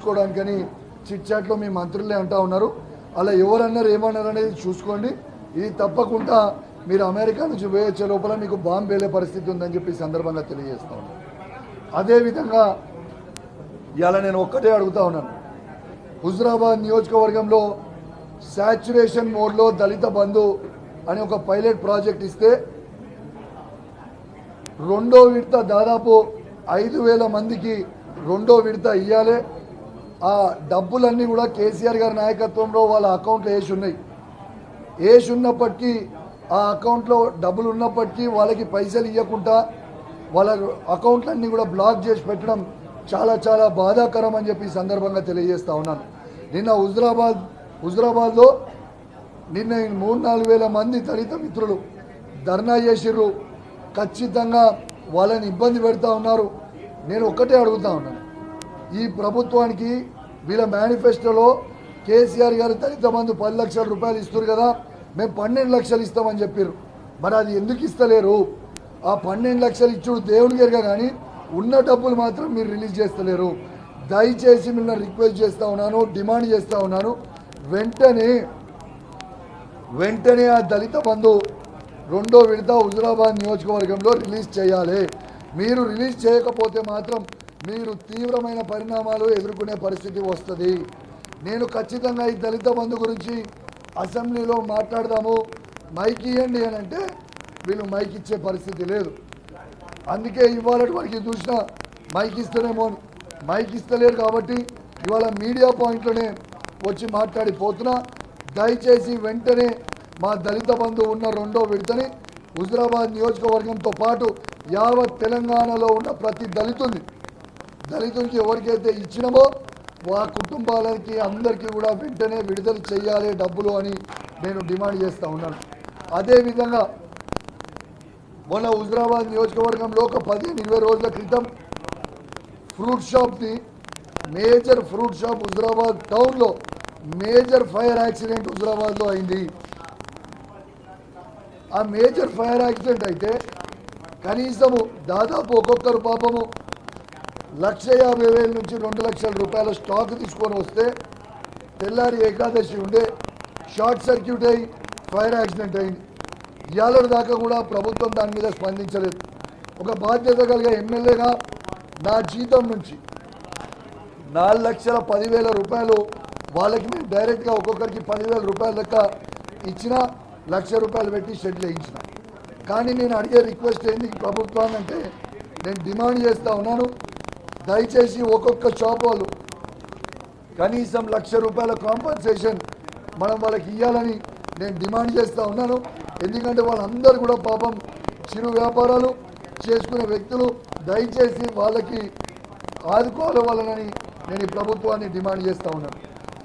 చూసుకోవడానికని chit చాట్లో మీ మంత్రులే అంటా ఉన్నారు. అలా ఎవరన్నారు ఏమన్నారు అనేది చూసుకోండి. ఇది తప్పకుండా మీరు అమెరికా నుంచి వేయొచ్చే లోపల మీకు బాంబు వేలే పరిస్థితి ఉందని చెప్పి సందర్భంగా తెలియజేస్తా ఉన్నాను. అదేవిధంగా ఇవాళ నేను ఒక్కటే అడుగుతా ఉన్నాను. హుజురాబాద్ నియోజకవర్గంలో శాచ్యురేషన్ మోడ్లో దళిత బంధు అని ఒక పైలట్ ప్రాజెక్ట్ ఇస్తే రెండో విడత దాదాపు 5,000 మందికి రెండో విడత ఇవ్వాలి. ఆ డబ్బులన్నీ కూడా కేసీఆర్ గారి నాయకత్వంలో వాళ్ళ అకౌంట్లో వేసి ఉన్నప్పటికీ ఆ అకౌంట్లో డబ్బులు ఉన్నప్పటికీ వాళ్ళకి పైసలు ఇవ్వకుండా వాళ్ళ అకౌంట్లన్నీ కూడా బ్లాక్ చేసి పెట్టడం చాలా చాలా బాధాకరం అని చెప్పి సందర్భంగా తెలియజేస్తా ఉన్నాను. నిన్న హుజురాబాద్లో నిన్న 3-4 మంది దళిత మిత్రులు ధర్నా చేసిర్రు. ఖచ్చితంగా వాళ్ళని ఇబ్బంది పెడతా ఉన్నారు. నేను ఒక్కటే అడుగుతా ఉన్నాను, ఈ ప్రభుత్వానికి వీళ్ళ మేనిఫెస్టోలో కేసీఆర్ గారు దళిత బంధు 10 లక్షల రూపాయలు ఇస్తారు కదా, మేము 12 లక్షలు ఇస్తామని చెప్పారు. మరి అది ఎందుకు ఇస్తలేరు? ఆ 12 లక్షలు ఇచ్చుడు దేవుని ఎరుగా, కానీ ఉన్న డబ్బులు మాత్రం మీరు రిలీజ్ చేస్తలేరు. దయచేసి మిమ్మల్ని రిక్వెస్ట్ చేస్తూ ఉన్నాను, డిమాండ్ చేస్తూ ఉన్నాను, వెంటనే ఆ దళిత బంధు రెండో విడత హుజురాబాద్ నియోజకవర్గంలో రిలీజ్ చేయాలి. మీరు రిలీజ్ చేయకపోతే మాత్రం మీరు తీవ్రమైన పరిణామాలు ఎదుర్కొనే పరిస్థితి వస్తుంది. నేను ఖచ్చితంగా ఈ దళిత బంధు గురించి అసెంబ్లీలో మాట్లాడదాము, మైక్ ఇవ్వండి అని అంటే వీళ్ళు మైక్ ఇచ్చే పరిస్థితి లేదు. అందుకే ఇవాళ వరకు చూసినా మైక్ ఇస్తేనేమో మైక్ ఇస్తలేరు. కాబట్టి ఇవాళ మీడియా పాయింట్లోనే వచ్చి మాట్లాడిపోతున్నా. దయచేసి వెంటనే మా దళిత బంధు ఉన్న రెండో విడతని హుజురాబాద్ నియోజకవర్గంతో పాటు యావత్ తెలంగాణలో ఉన్న ప్రతి దళితునికి ఎవరికైతే ఇచ్చినామో ఆ కుటుంబాలకి అందరికీ కూడా వెంటనే విడుదల చేయాలి డబ్బులు అని నేను డిమాండ్ చేస్తూ ఉన్నాను. అదేవిధంగా మొన్న హుజురాబాద్ నియోజకవర్గంలో ఒక 15-20 రోజుల క్రితం మేజర్ ఫ్రూట్ షాప్ హుజురాబాద్ టౌన్లో మేజర్ ఫైర్ యాక్సిడెంట్ హుజురాబాద్లో అయింది. ఆ మేజర్ ఫైర్ యాక్సిడెంట్ అయితే కనీసము దాదాపు ఒక్కొక్కరు పాపము 1,50,000 నుంచి 2 లక్షల రూపాయల స్టాక్ తీసుకొని వస్తే తెల్లారి ఏకాదశి ఉండే షార్ట్ సర్క్యూట్ అయ్యి ఫైర్ యాక్సిడెంట్ అయింది. ఇవాళ దాకా కూడా ప్రభుత్వం దాని మీద స్పందించలేదు. ఒక బాధ్యత కలిగే ఎమ్మెల్యేగా నా జీతం నుంచి 4,10,000 రూపాయలు వాళ్ళకి నేను డైరెక్ట్గా ఒక్కొక్కరికి 10,000 రూపాయల లెక్క ఇచ్చిన, 1,00,000 రూపాయలు పెట్టి షెడ్లు వేయించిన. కానీ నేను అడిగే రిక్వెస్ట్ ఏంది ప్రభుత్వాన్ని అంటే, నేను డిమాండ్ చేస్తూ ఉన్నాను, దయచేసి ఒక్కొక్క షాప్ వాళ్ళు కనీసం 1,00,000 రూపాయల కాంపన్సేషన్ మనం వాళ్ళకి ఇవ్వాలని నేను డిమాండ్ చేస్తూ ఉన్నాను. ఎందుకంటే వాళ్ళందరూ కూడా పాపం చిరు వ్యాపారాలు చేసుకునే వ్యక్తులు, దయచేసి వాళ్ళకి ఆదుకోవాలి వాళ్ళని నేను ఈ ప్రభుత్వాన్ని డిమాండ్ చేస్తూ ఉన్నాను.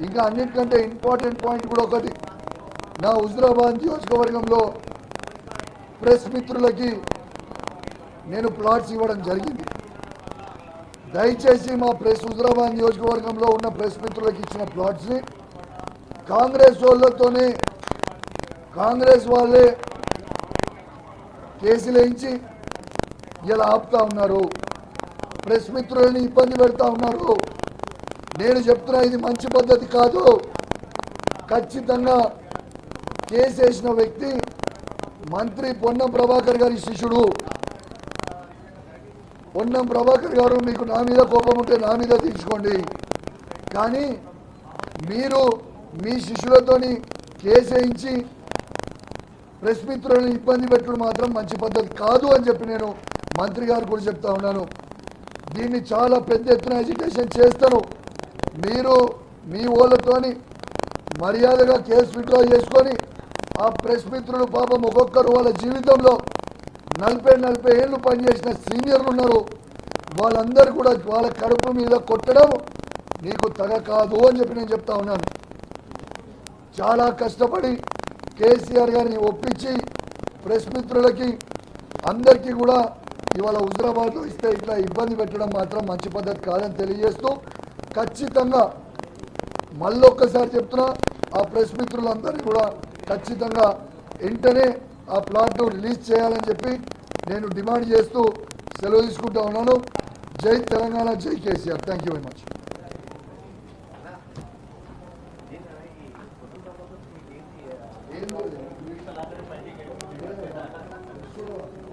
ఇంకా అన్నిటికంటే ఇంపార్టెంట్ పాయింట్ కూడా ఒకటి, నా హుజురాబాద్ నియోజకవర్గంలో ప్రెస్ మిత్రులకి నేను ప్లాట్స్ ఇవ్వడం జరిగింది. దయచేసి మా హుజురాబాద్ నియోజకవర్గంలో ఉన్న ప్రెస్ మిత్రులకు ఇచ్చిన ప్లాట్స్ని కాంగ్రెస్ వాళ్ళే కేసులు వేయించి ఇలా ఆపుతా ఉన్నారు, ప్రెస్ మిత్రులని ఇబ్బంది పెడతా ఉన్నారు. నేను చెప్తున్నా, ఇది మంచి పద్ధతి కాదు. ఖచ్చితంగా కేసు వేసిన వ్యక్తి మంత్రి పొన్నం ప్రభాకర్ గారి శిష్యుడు. పొన్నం ప్రభాకర్ గారు, మీకు నా మీద కోపం ఉంటే నా మీద తీర్చుకోండి, కానీ మీరు మీ శిష్యులతోని కేసు వేయించి ప్రెస్ మిత్రులను ఇబ్బంది పెట్టడం మాత్రం మంచి పద్ధతి కాదు అని చెప్పి నేను మంత్రి గారు కూడా చెప్తా ఉన్నాను. దీన్ని చాలా పెద్ద ఎత్తున ఎడ్యుకేషన్ చేస్తాను. మీరు మీ వాళ్ళతోని మర్యాదగా కేసు విత్డ్రా చేసుకొని ఆ ప్రెస్ మిత్రులు పాపం ఒక్కొక్కరు వాళ్ళ జీవితంలో 40 ఏళ్ళు పనిచేసిన సీనియర్లు ఉన్నారు. వాళ్ళందరూ కూడా వాళ్ళ కడుపు మీద కొట్టడం నీకు తగ కాదు అని చెప్పి నేను చెప్తా ఉన్నాను. చాలా కష్టపడి కేసీఆర్ గారిని ఒప్పించి ప్రెస్ మిత్రులకి అందరికీ కూడా ఇవాళ హుజురాబాద్లో ఇస్తే ఇట్లా ఇబ్బంది పెట్టడం మాత్రం మంచి పద్ధతి కాదని తెలియజేస్తూ, ఖచ్చితంగా మళ్ళొక్కసారి చెప్తున్నా, ఆ ప్రెస్ మిత్రులందరినీ కూడా ఖచ్చితంగా వెంటనే ఆ ప్లాట్ను రిలీజ్ చేయాలని చెప్పి నేను డిమాండ్ చేస్తూ సెలవు తీసుకుంటా ఉన్నాను. జై తెలంగాణ, జై KCR. Thank you very much. విషయాలు